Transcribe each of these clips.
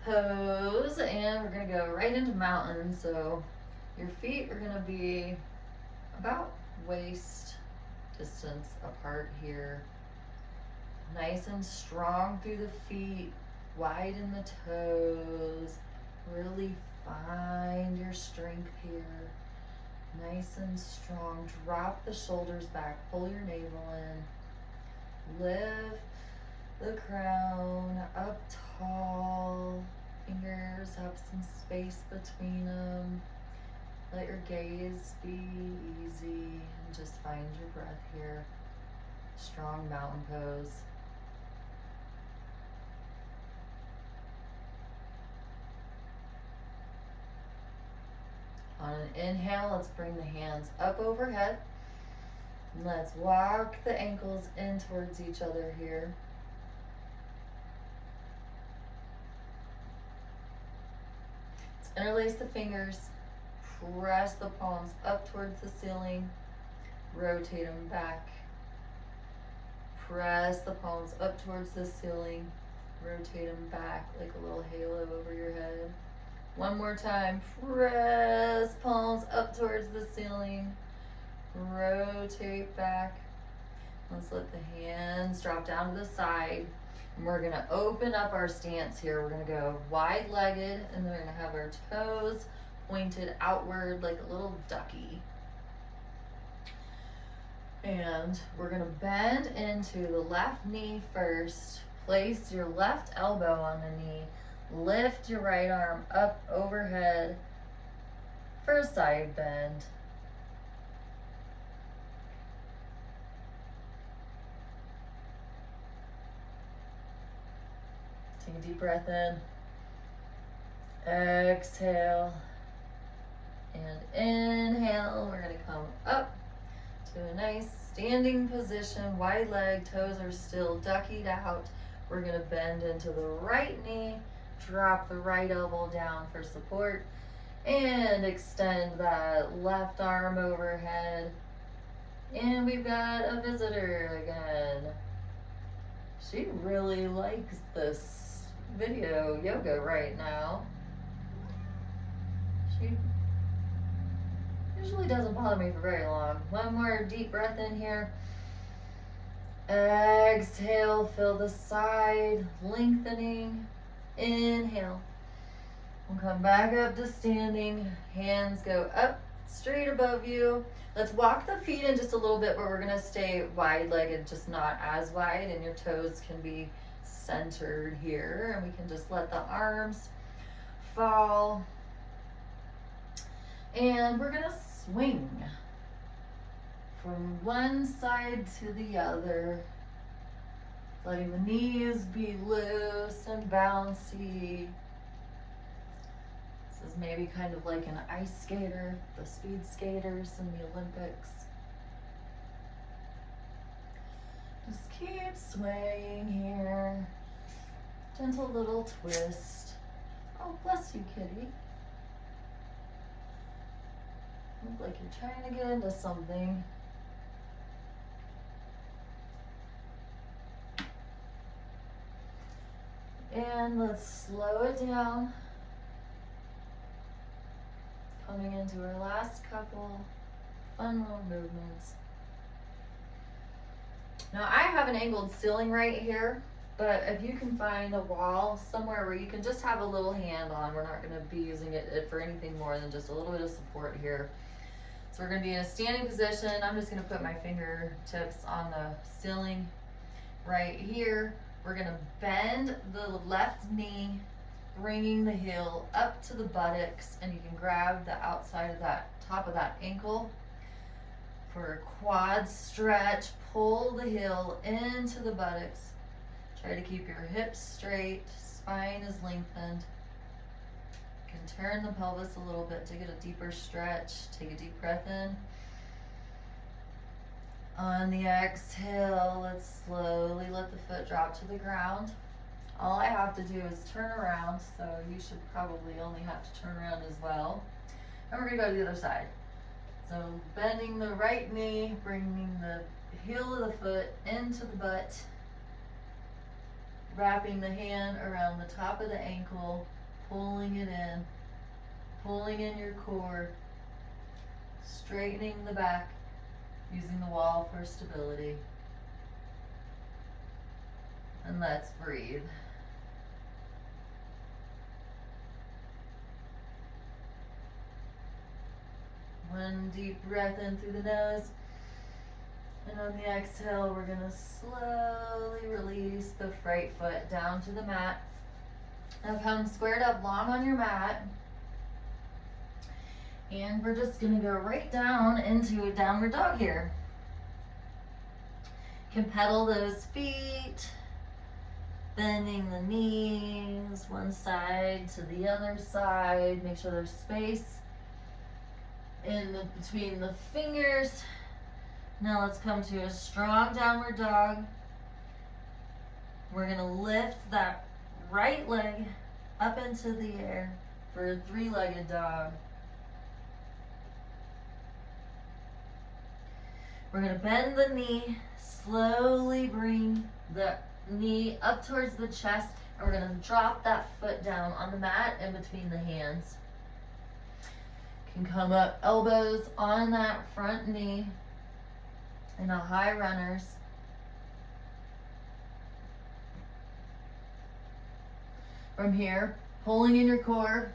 pose, and we're gonna go right into mountain. So your feet are gonna be about waist distance apart here. Nice and strong through the feet, widen the toes. Really find your strength here. Nice and strong. Drop the shoulders back, pull your navel in. Lift the crown up tall. Fingers have some space between them. Let your gaze be easy and just find your breath here. Strong mountain pose. On an inhale, let's bring the hands up overhead. And let's walk the ankles in towards each other here. Let's interlace the fingers. Press the palms up towards the ceiling. Rotate them back. Press the palms up towards the ceiling. Rotate them back like a little halo over your head. One more time. Press palms up towards the ceiling. Rotate back. Let's let the hands drop down to the side. And we're going to open up our stance here. We're going to go wide-legged, and then we're going to have our toes pointed outward like a little ducky. And we're going to bend into the left knee first. Place your left elbow on the knee. Lift your right arm up overhead for a side bend. Take a deep breath in. Exhale. And inhale. We're going to come up to a nice standing position. Wide leg, toes are still duckied out. We're going to bend into the right knee. Drop the right elbow down for support. And extend that left arm overhead. And we've got a visitor again. She really likes this video yoga right now. She usually doesn't bother me for very long. One more deep breath in here. Exhale, fill the side, lengthening. Inhale. We'll come back up to standing. Hands go up straight above you. Let's walk the feet in just a little bit, but we're going to stay wide-legged, just not as wide, and your toes can be centered here. And we can just let the arms fall. And we're going to swing from one side to the other. Letting the knees be loose and bouncy. This is maybe kind of like an ice skater, the speed skaters in the Olympics. Just keep swaying here. Gentle little twist. Oh, bless you, kitty. Look like you're trying to get into something. And let's slow it down. Coming into our last couple fun little movements. Now I have an angled ceiling right here, but if you can find a wall somewhere where you can just have a little hand on, we're not going to be using it for anything more than just a little bit of support here. So we're going to be in a standing position. I'm just going to put my fingertips on the ceiling right here. We're going to bend the left knee, bringing the heel up to the buttocks, and you can grab the outside of that top of that ankle for a quad stretch. Pull the heel into the buttocks. Try to keep your hips straight, spine is lengthened. You can turn the pelvis a little bit to get a deeper stretch. Take a deep breath in. On the exhale, let's slowly let the foot drop to the ground. All I have to do is turn around, so you should probably only have to turn around as well. And we're gonna go to the other side. So bending the right knee, bringing the heel of the foot into the butt. Wrapping the hand around the top of the ankle, pulling it in, pulling in your core, straightening the back, using the wall for stability. And let's breathe. One deep breath in through the nose. And on the exhale, we're gonna slowly release the right foot down to the mat. Now come squared up long on your mat. And we're just gonna go right down into a downward dog here. You can pedal those feet, bending the knees, one side to the other side. Make sure there's space between the fingers. Now let's come to a strong downward dog. We're gonna lift that right leg up into the air for a three-legged dog. We're gonna bend the knee, slowly bring the knee up towards the chest, and we're gonna drop that foot down on the mat in between the hands. You can come up, elbows on that front knee in a high runners. From here, pulling in your core,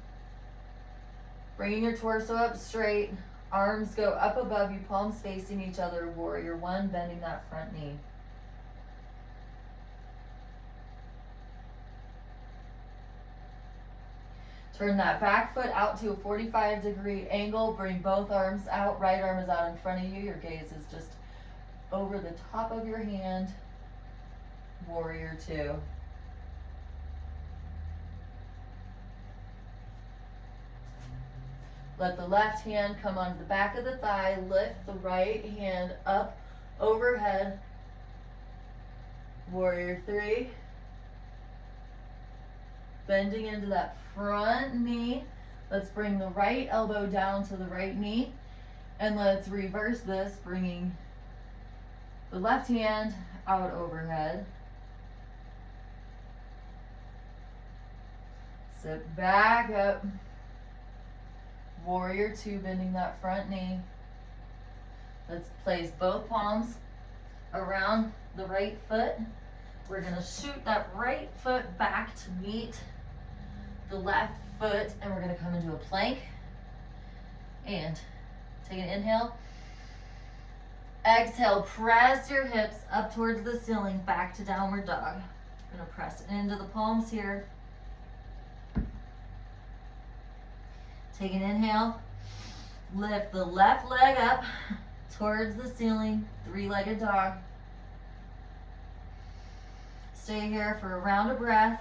bringing your torso up straight, arms go up above you, palms facing each other, warrior one, bending that front knee. Turn that back foot out to a 45-degree angle, bring both arms out, right arm is out in front of you, your gaze is just over the top of your hand, warrior two. Let the left hand come onto the back of the thigh, lift the right hand up overhead, warrior three. Bending into that front knee. Let's bring the right elbow down to the right knee. And let's reverse this, bringing the left hand out overhead. Sit back up. Warrior two, bending that front knee. Let's place both palms around the right foot. We're gonna shoot that right foot back to meet the left foot, and we're gonna come into a plank. And take an inhale. Exhale, press your hips up towards the ceiling, back to downward dog. I'm gonna press into the palms here. Take an inhale. Lift the left leg up towards the ceiling, three-legged dog. Stay here for a round of breath.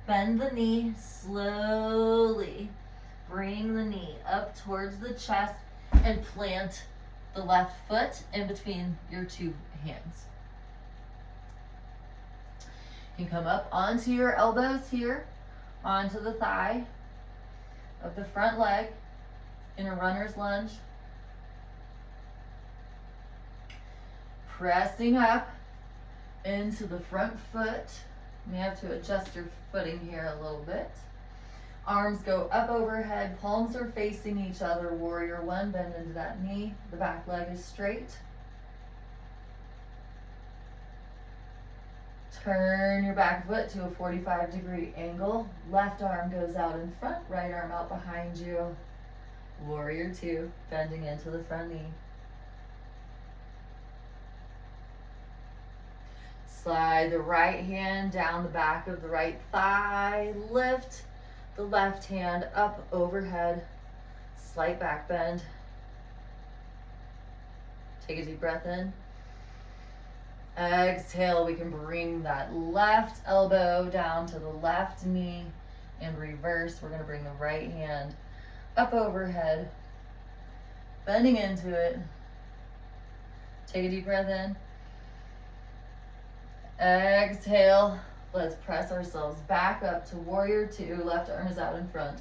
Bend the knee slowly. Bring the knee up towards the chest and plant the left foot in between your two hands. You come up onto your elbows here, onto the thigh of the front leg in a runner's lunge. Pressing up into the front foot. You have to adjust your footing here a little bit. Arms go up overhead, palms are facing each other, warrior one, bend into that knee. The back leg is straight. Turn your back foot to a 45-degree angle. Left arm goes out in front, right arm out behind you. Warrior two, bending into the front knee. Slide the right hand down the back of the right thigh. Lift the left hand up overhead. Slight back bend. Take a deep breath in. Exhale, we can bring that left elbow down to the left knee and reverse. We're gonna bring the right hand up overhead, bending into it. Take a deep breath in. Exhale, let's press ourselves back up to warrior two. Left arm is out in front.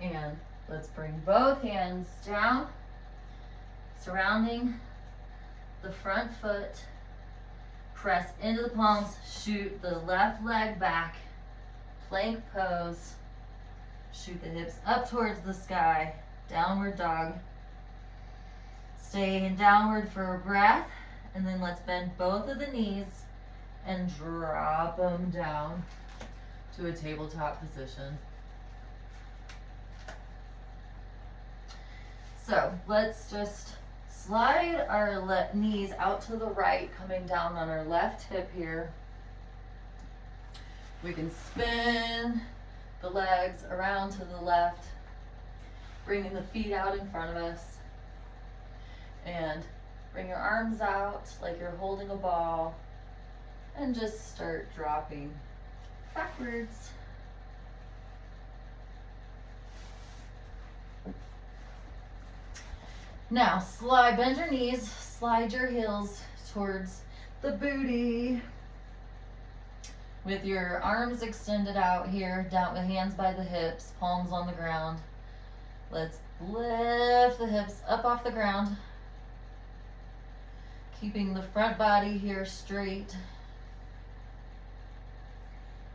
And let's bring both hands down, surrounding the front foot, press into the palms, shoot the left leg back, plank pose, shoot the hips up towards the sky, downward dog. Stay in downward for a breath, and then let's bend both of the knees and drop them down to a tabletop position. So let's just slide our knees out to the right, coming down on our left hip here. We can spin the legs around to the left, bringing the feet out in front of us. And bring your arms out like you're holding a ball, and just start dropping backwards. Now bend your knees, slide your heels towards the booty. With your arms extended out here, down with hands by the hips, palms on the ground. Let's lift the hips up off the ground. Keeping the front body here straight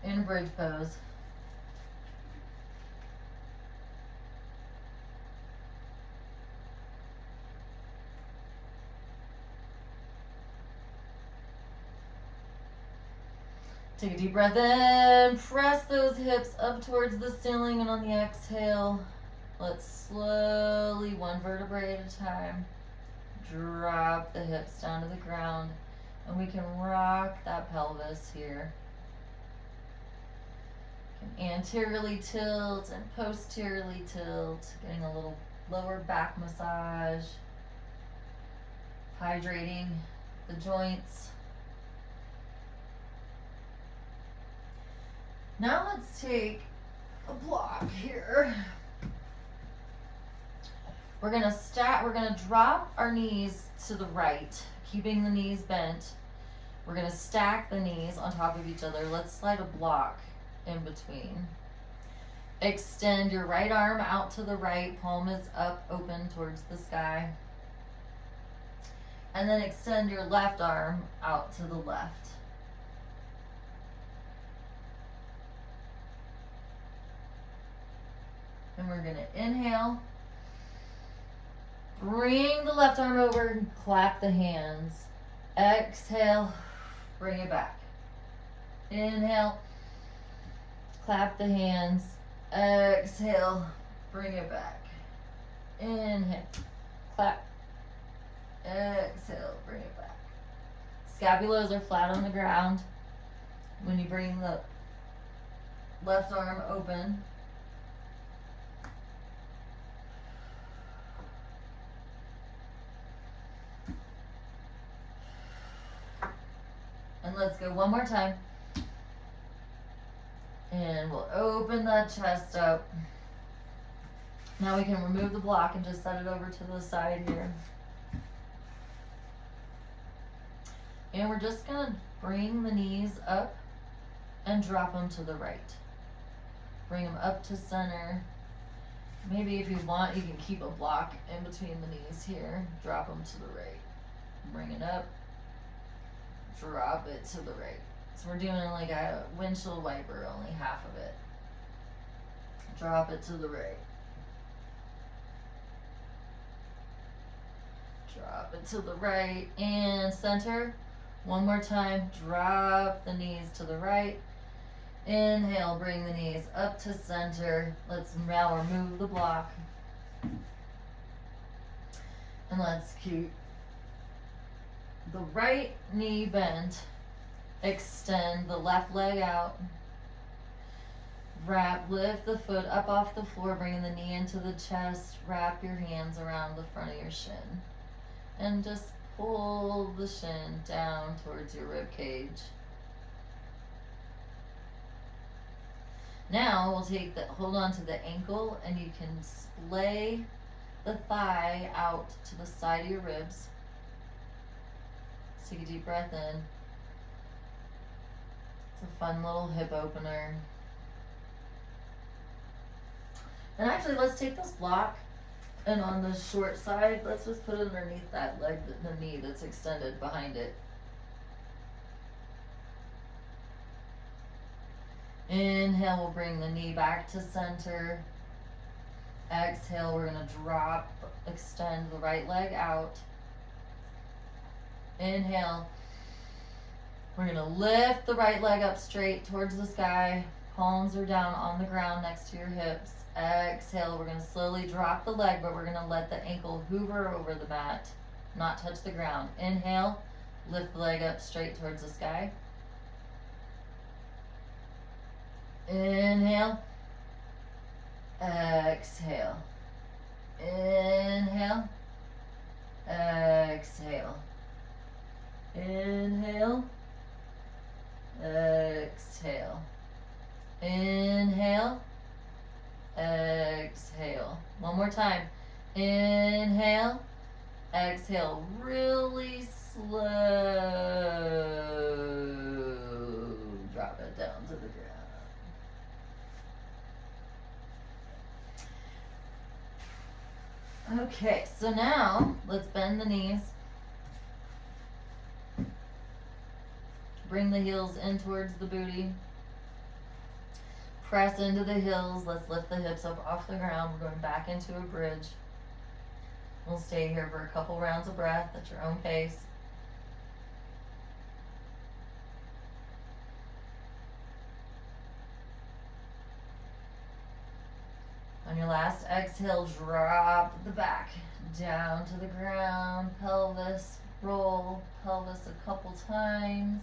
in bridge pose. Take a deep breath in, press those hips up towards the ceiling, and on the exhale, let's slowly, one vertebrae at a time, drop the hips down to the ground, and we can rock that pelvis here. You can anteriorly tilt and posteriorly tilt, getting a little lower back massage, hydrating the joints. Now let's take a block here. We're gonna drop our knees to the right, keeping the knees bent. We're gonna stack the knees on top of each other. Let's slide a block in between. Extend your right arm out to the right, palm is up, open towards the sky. And then extend your left arm out to the left. And we're gonna inhale. Bring the left arm over and clap the hands. Exhale, bring it back. Inhale, clap the hands. Exhale, bring it back. Inhale, clap. Exhale, bring it back. Scapulas are flat on the ground. When you bring the left arm open, and let's go one more time. And we'll open that chest up. Now we can remove the block and just set it over to the side here. And we're just gonna bring the knees up and drop them to the right. Bring them up to center. Maybe if you want, you can keep a block in between the knees here. Drop them to the right. Bring it up. Drop it to the right. So we're doing like a windshield wiper, only half of it. Drop it to the right. Drop it to the right and center. One more time, drop the knees to the right. Inhale, bring the knees up to center. Let's now remove the block. And let's keep the right knee bent. Extend the left leg out. Lift the foot up off the floor, bringing the knee into the chest. Wrap your hands around the front of your shin. And just pull the shin down towards your rib cage. Now we'll hold on to the ankle, and you can splay the thigh out to the side of your ribs. Let's take a deep breath in. It's a fun little hip opener. And actually, let's take this block And on the short side, let's just put it underneath that leg, the knee that's extended behind it. Inhale, we'll bring the knee back to center. Exhale, we're gonna drop, extend the right leg out. Inhale, we're gonna lift the right leg up straight towards the sky. Palms are down on the ground next to your hips. Exhale, we're gonna slowly drop the leg, but we're gonna let the ankle hover over the mat, not touch the ground. Inhale, lift the leg up straight towards the sky. Inhale. Exhale. Inhale. Exhale. Inhale. Exhale. Inhale. Exhale. One more time. Inhale. Exhale. Really slow. Drop it down to the ground. Okay, so now let's bend the knees. Bring the heels in towards the booty. Press into the heels. Let's lift the hips up off the ground. We're going back into a bridge. We'll stay here for a couple rounds of breath at your own pace. On your last exhale, drop the back down to the ground. Pelvis, roll pelvis a couple times.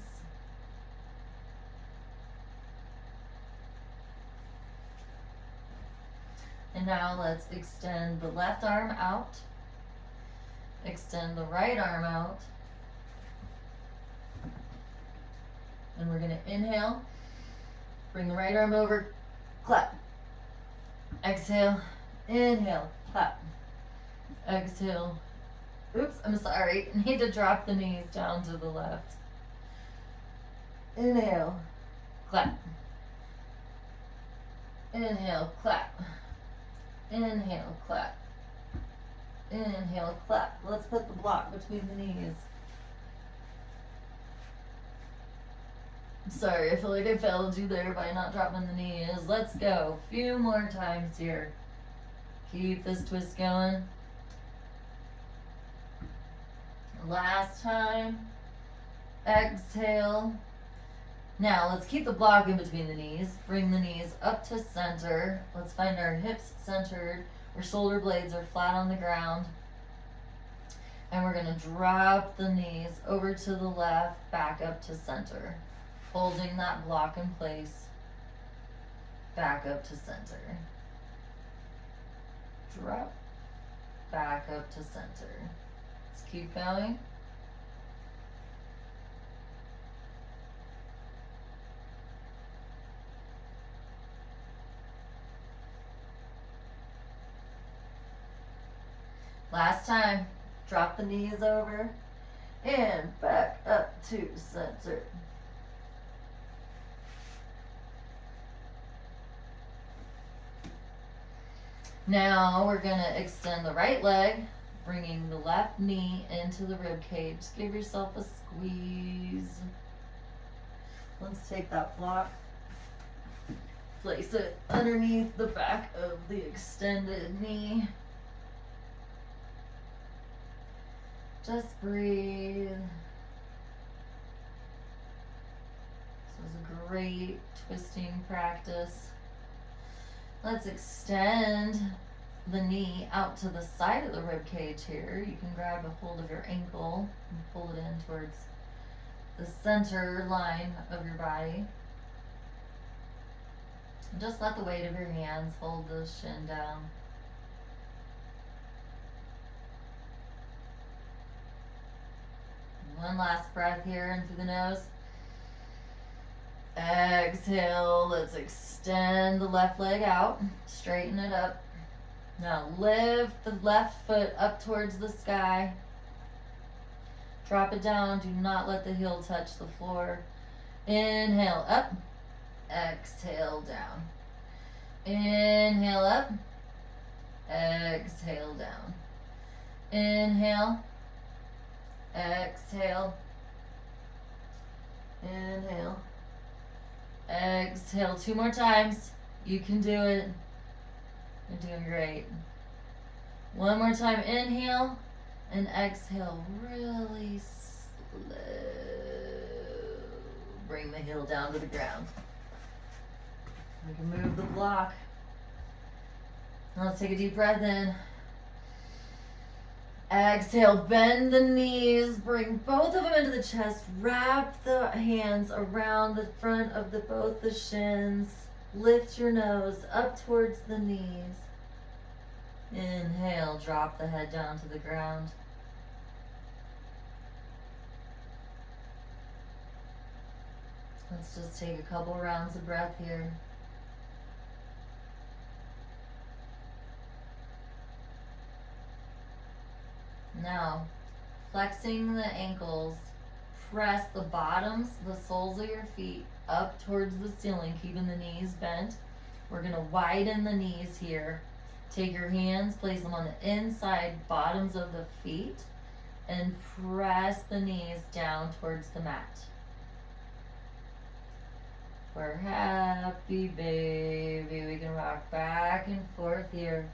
And now let's extend the left arm out. Extend the right arm out. And we're gonna inhale. Bring the right arm over, clap. Exhale, inhale, clap. Exhale. Oops, I'm sorry. Need to drop the knees down to the left. Inhale, clap. Inhale, clap. Inhale, clap. Inhale, clap. Let's put the block between the knees. Sorry, I feel like I failed you there by not dropping the knees. Let's go. Few more times here. Keep this twist going. Last time. Exhale. Now let's keep the block in between the knees. Bring the knees up to center. Let's find our hips centered. Our shoulder blades are flat on the ground. And we're going to drop the knees over to the left, back up to center. Holding that block in place. Back up to center. Drop. Back up to center. Let's keep going. Last time, drop the knees over and back up to center. Now we're going to extend the right leg, bringing the left knee into the rib cage. Give yourself a squeeze. Let's take that block, place it underneath the back of the extended knee. Just breathe. This was a great twisting practice. Let's extend the knee out to the side of the rib cage here. You can grab a hold of your ankle and pull it in towards the center line of your body. And just let the weight of your hands hold the shin down. One last breath here in through the nose. Exhale. Let's extend the left leg out. Straighten it up. Now lift the left foot up towards the sky. Drop it down. Do not let the heel touch the floor. Inhale up. Exhale down. Inhale up. Exhale down. Inhale. Exhale. Inhale. Exhale. 2 more times. You can do it. You're doing great. 1 more time. Inhale and exhale. Really slow. Bring the heel down to the ground. We can move the block. Now let's take a deep breath in. Exhale, bend the knees, bring both of them into the chest, wrap the hands around the front of both the shins, lift your nose up towards the knees. Inhale, drop the head down to the ground. Let's just take a couple rounds of breath here. Now, flexing the ankles, press the bottoms, the soles of your feet up towards the ceiling, keeping the knees bent. We're going to widen the knees here. Take your hands, place them on the inside bottoms of the feet, and press the knees down towards the mat. We're happy, baby. We can rock back and forth here.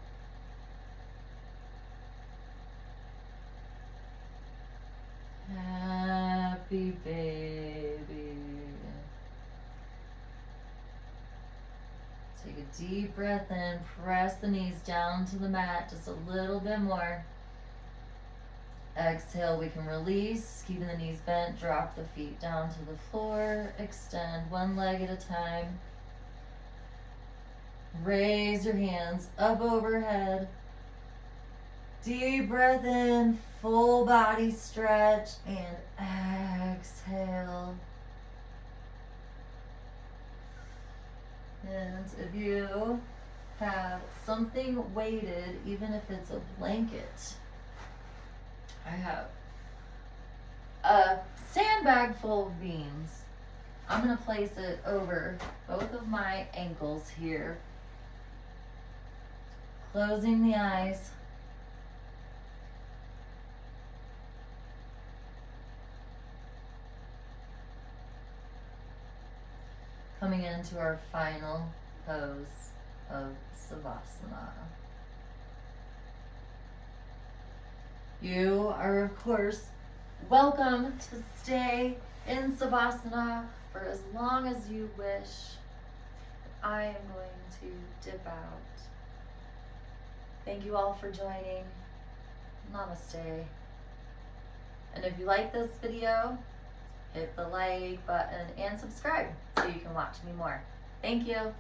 Happy baby. Take a deep breath in, press the knees down to the mat just a little bit more. Exhale, we can release, keeping the knees bent, drop the feet down to the floor, extend one leg at a time. Raise your hands up overhead. Deep breath in, full body stretch, and exhale. And if you have something weighted, even if it's a blanket, I have a sandbag full of beans. I'm going to place it over both of my ankles here, closing the eyes. Coming into our final pose of Savasana. You are, of course, welcome to stay in Savasana for as long as you wish. I am going to dip out. Thank you all for joining. Namaste. And if you like this video, hit the like button and subscribe so you can watch me more. Thank you.